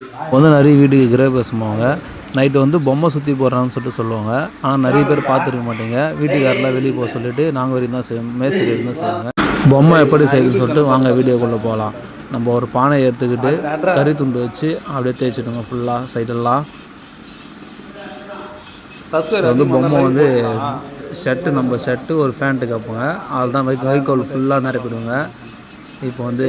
வந்து நிறைய வீட்டுக்கு கிரகப்பிரவேசம் போவாங்க. நைட்டு வந்து பொம்மை சுற்றி போடுறாங்கன்னு சொல்லுவாங்க. ஆனால் நிறைய பேர் பார்த்துருக்க மாட்டீங்க. வீட்டுக்காரெலாம் வெளியே போக சொல்லிவிட்டு நாங்கள் வரைக்கும் தான் செய்வோம், மேஸ்திரி வரைக்கும் தான் செய்வாங்க. பொம்மை எப்படி செய்யுதுன்னு சொல்லிட்டு வாங்க வீடியோக்குள்ளே போகலாம். நம்ம ஒரு பானை எடுத்துக்கிட்டு கறி துண்டு வச்சு அப்படியே தேய்ச்சிடுங்க ஃபுல்லாக சைடெல்லாம். வந்து பொம்மை வந்து ஷர்ட்டு நம்ம ஷர்ட்டு ஒரு ஃபேண்ட்டு கேட்போங்க. அதில் தான் வைக்கோல் ஃபுல்லாக நிரப்பிடுவோங்க. இப்போ வந்து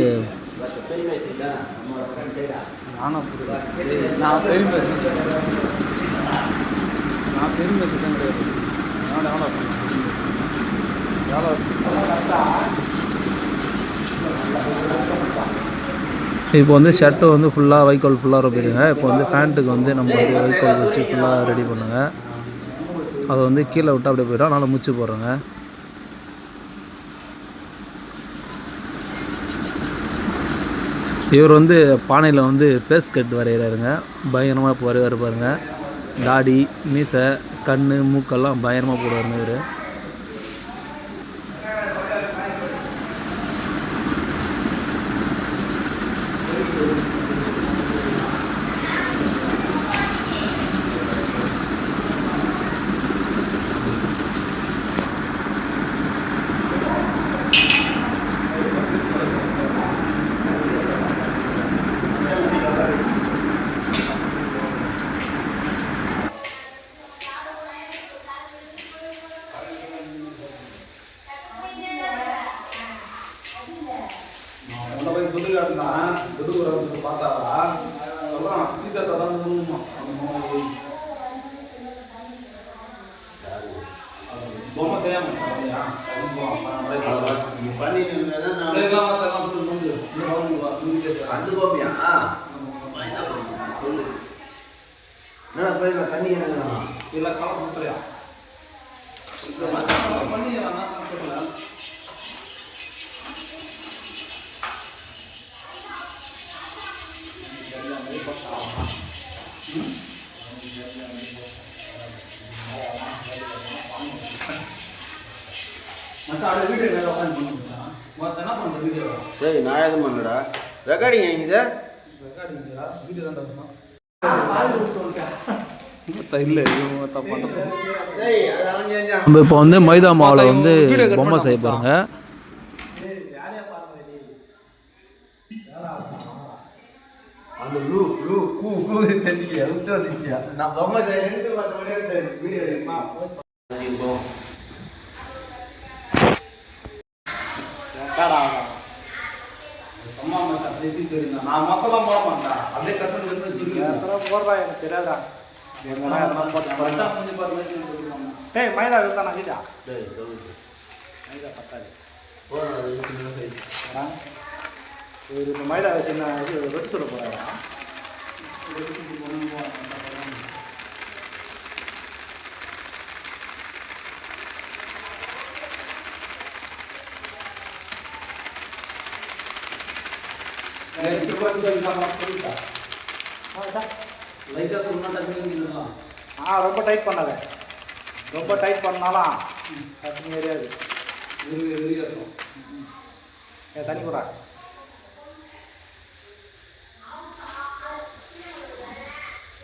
இப்போ வந்து ஷர்ட்டு வந்து ஃபுல்லாக வைக்கோல் ஃபுல்லாக ரொப்பிடுங்க. இப்போ வந்து ஃபேண்ட்டுக்கு வந்து நம்ம வந்து வைக்கோல் வச்சு ஃபுல்லாக ரெடி பண்ணுங்க. அதை வந்து கீழே விட்டு அப்படியே போய்டும், அதனால் முச்சு போடுறோங்க. இவர் வந்து பானையில் வந்து பேஸ் கட் வரைகிறாருங்க. பயங்கரமாக இப்போ வரைவார் பாருங்க. தாடி, மீசை, கண், மூக்கெல்லாம் பயங்கரமாக போடுவாருங்க இவர். நான் எதுவும் பண்ணலடா. ரெக்கார்டிங் எங்க நம்ம இப்போ வந்து மைதா மாவில் வந்து பொம்மை செய்ய பாருங்க. நான் மொத்தமாக போட மாட்டேன், அப்படியே கட்டு போடுறேன். எனக்கு தெரியாதா ஏய் மைதா இருந்தா கீழா மைதா பத்தாது. இப்போ மைதா வச்சு நான் இது ரொட்டி சொல்ல போகிறேன். ரொம்ப டைட் பண்ணாத. ரொம்ப டைட் பண்ணாலும் சட்னி தெரியாது. தண்ணி போடா.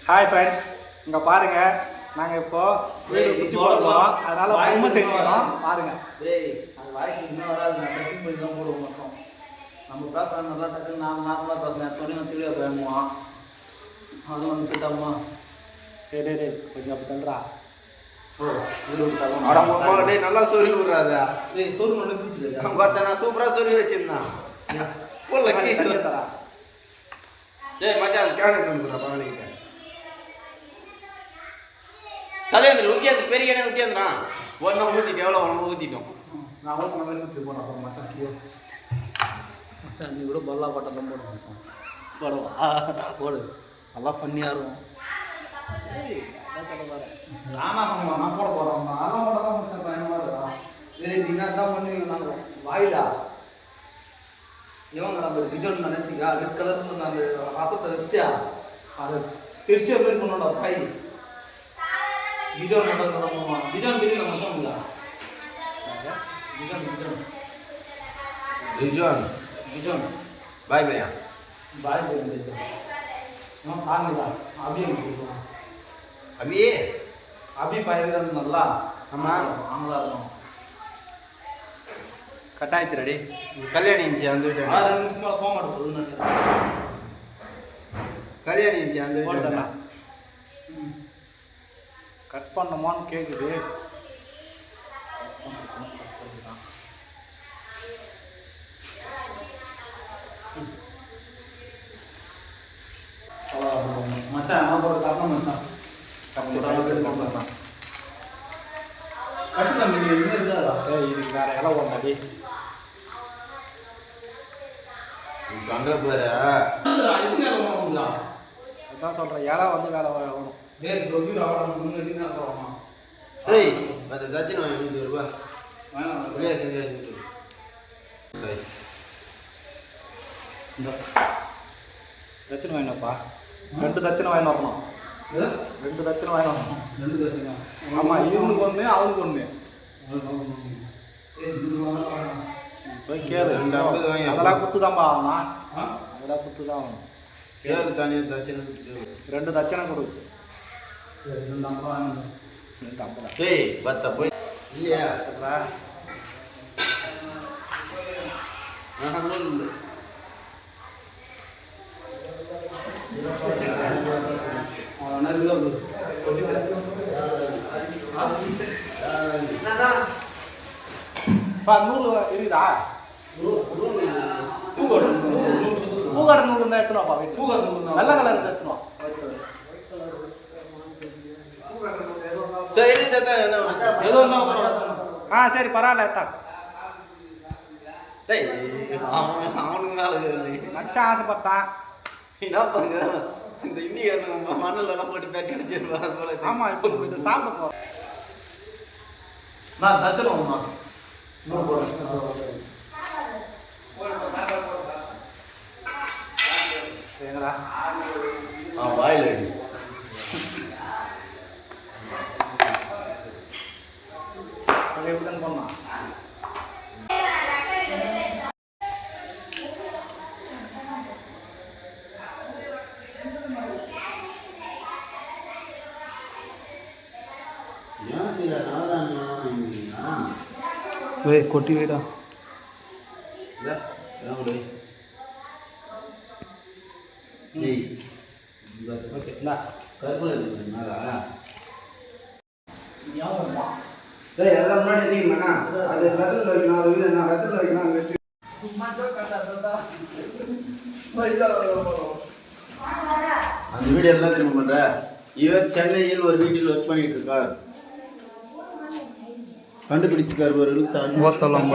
ஹாய் ஃப்ரெண்ட்ஸ், இங்கே பாருங்கள், நாங்கள் இப்போது வீடு சுற்றி போட போகிறோம். அதனால் பொம்மை செய்யணும் பாருங்கள். அது வாய்ஸ் இன்னும் வராது, நான் டைப்பிங் பண்ணி தான் போடுவோம் மட்டும். நம்ம பேசுகிறோம் நல்லா டக்குன்னு நான் நார்மலாக பேசுகிறேன். தொழில் நான் தெளிவாக வேணுமா, அதுவும் வந்து செட் ஆகுமா? டே கொஞ்சம் அப்படி தள்ளுறா. நல்லா சொறி விடுறாதா? சொரு நல்லா பிடிச்சிது. நான் சூப்பராக சொறி வச்சிருந்தான். ஏய் மச்சான், கேன பரவாயில்ல. தலையந்திர ஊக்கியாது, பெரிய எண்ணெய் ஊக்கியாதுண்ணா. ஒன்றை ஊற்றிட்டு எவ்வளோ ஒன்று ஊற்றிட்டோம். நான் ஊற்றின மாதிரி ஊற்றி போனேன். அப்புறம் மச்சான் கீழே மச்சான் நீ கூட பல்லா பாட்டெல்லாம் போடு மச்சான். போடுவா போடு, நல்லா ஃபன்னியாக இருக்கும். நானா பண்ணுவேன், நான் போட போகிறேன். அதெல்லாம் போட தான் மச்சான் பயணமாக இருக்கான். நீங்கள் தான் பண்ணுவீங்க. நாங்கள் வாயிலா இவங்க நம்ம டிஜோன் நினச்சிக்கா ரெட் கலர்ஸ் அந்த ரத்தத்தை வச்சுட்டியா அதை திருச்சியை மாதிரி பண்ணோட பாய் டிஜோன் பண்ணுமா. டிஜோன் தெரியல மச்சான் இல்லையா? Dijon. Dijon. Baik ya. Baik ya. காணுதா அபி கொடுக்கலாம் அபியே அபி பயிர் நல்லா ஆமாம் ஆனதாக இருக்கும் கட்டாயிச்சு ரெடி கல்யாணி இருந்துச்சு அந்த வீட்டு 2 நிமிஷமா போக மாட்டேங்குதுன்னு நினைக்கிறேன் கல்யாணி இருந்துச்சு அந்த வீட்டு கட் பண்ணமான்னு கேட்குது மச்சான் என்ன போகிற காரணம் மச்சான் கஷ்டம் நீங்கள் இன்னும் இருக்காதா இதுக்கு வேறு இலை ஓட்டாடி அங்கே போகிற அதான் சொல்கிறேன் இலை வந்து வேலை வரும் சரி மற்ற தட்சிணை வாங்கி 500 ரூபா செஞ்சு தட்சணை வாங்கினப்பா 2 தட்சணை வாங்கி வரணும் 2 தட்சணை வாங்கி வரணும் 2 தட்சணை ஆமாம் இவனுக்கு ஒன்று அவனுக்கு ஒன்று போய் கேளு 250 வாங்கி அதெல்லாம் குத்துதான்பா ஆகணும் அதெல்லாம் குத்து தான் ஆகணும் கேளு தனியாக தட்சிணை 2 தட்சணை கொடு 250 சரி பத்த போய் இல்லையா நூறு இருக்குதா பூக்காடு நூறு இருந்தால் எடுத்துனோப்பா பூக்காடு நூறு நல்ல கலர் இருந்தால் எடுத்துனோம் சரி தாத்தா ஏதோ சரி பரவாயில்ல எத்தா டேய் அவனுக்கு மேலே மச்சான் ஆசைப்பட்டான் என்ன பண்ணுங்க இந்த இந்தியக்காரங்க மண்ணில் எல்லாம் போட்டு பேட்டி அடிச்சிருப்பாங்க ஆமாம் இப்போ இதை சாப்பிட போகிறோம் நான் தச்சனோம்மா சரிங்களா வாயில் அடி எப்படி தான் பண்ணலாம் கொட்டி வைடா ஓகே இந்தா எல்லாம் முன்னாடி நீங்கண்ணா அது வெத்தல வைக்கணும் அது வீடு நான் வெத்தல வைக்கணும் அந்த வீடு எல்லாம் திரும்ப பண்ற இவர் சென்னையில் ஒரு வீட்டில் ஒர்க் பண்ணிட்டு இருக்கார் கண்டுபிடிச்சிருக்கார் ஒரு